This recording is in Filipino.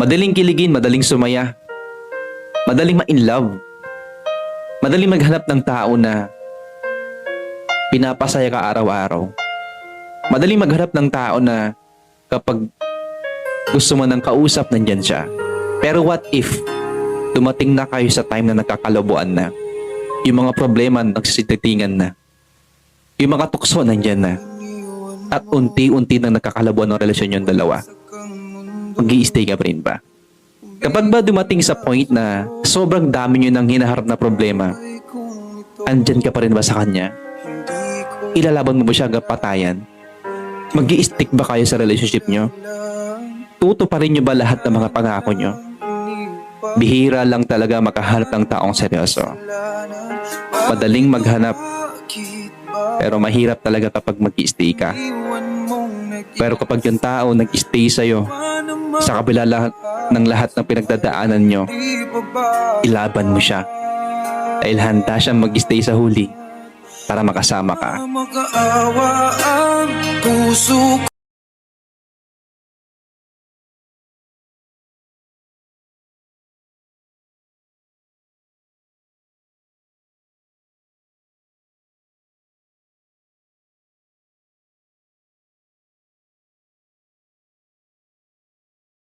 Madaling kiligin, madaling sumaya. Madaling ma-in love. Madaling maghanap ng tao na pinapasaya ka araw-araw. Madaling maghanap ng tao na kapag gusto mo ng kausap, nandyan siya. Pero what if dumating na kayo sa time na nagkakalabuan na? Yung mga problema nagsisititingan na. Yung mga tukso nandyan na. At unti-unti nang nagkakalabuan ng relasyon yung dalawa. Mag-i-stay ka pa rin ba? Kapag ba dumating sa point na sobrang dami nyo nang hinaharap na problema, andyan ka pa rin ba sa kanya? Ilalaban mo ba siya hanggang patayan? Mag-i-stick ba kayo sa relationship nyo? Tuto pa rin nyo ba lahat ng mga pangako nyo? Bihira lang talaga makahanap ng taong seryoso. Madaling maghanap, pero mahirap talaga kapag mag-i-stay ka. Pero kapag yung tao nag-stay sa'yo, sa kabila ng lahat ng pinagdadaanan nyo, ilaban mo siya. Dahil handa siyang mag-stay sa huli para makasama ka.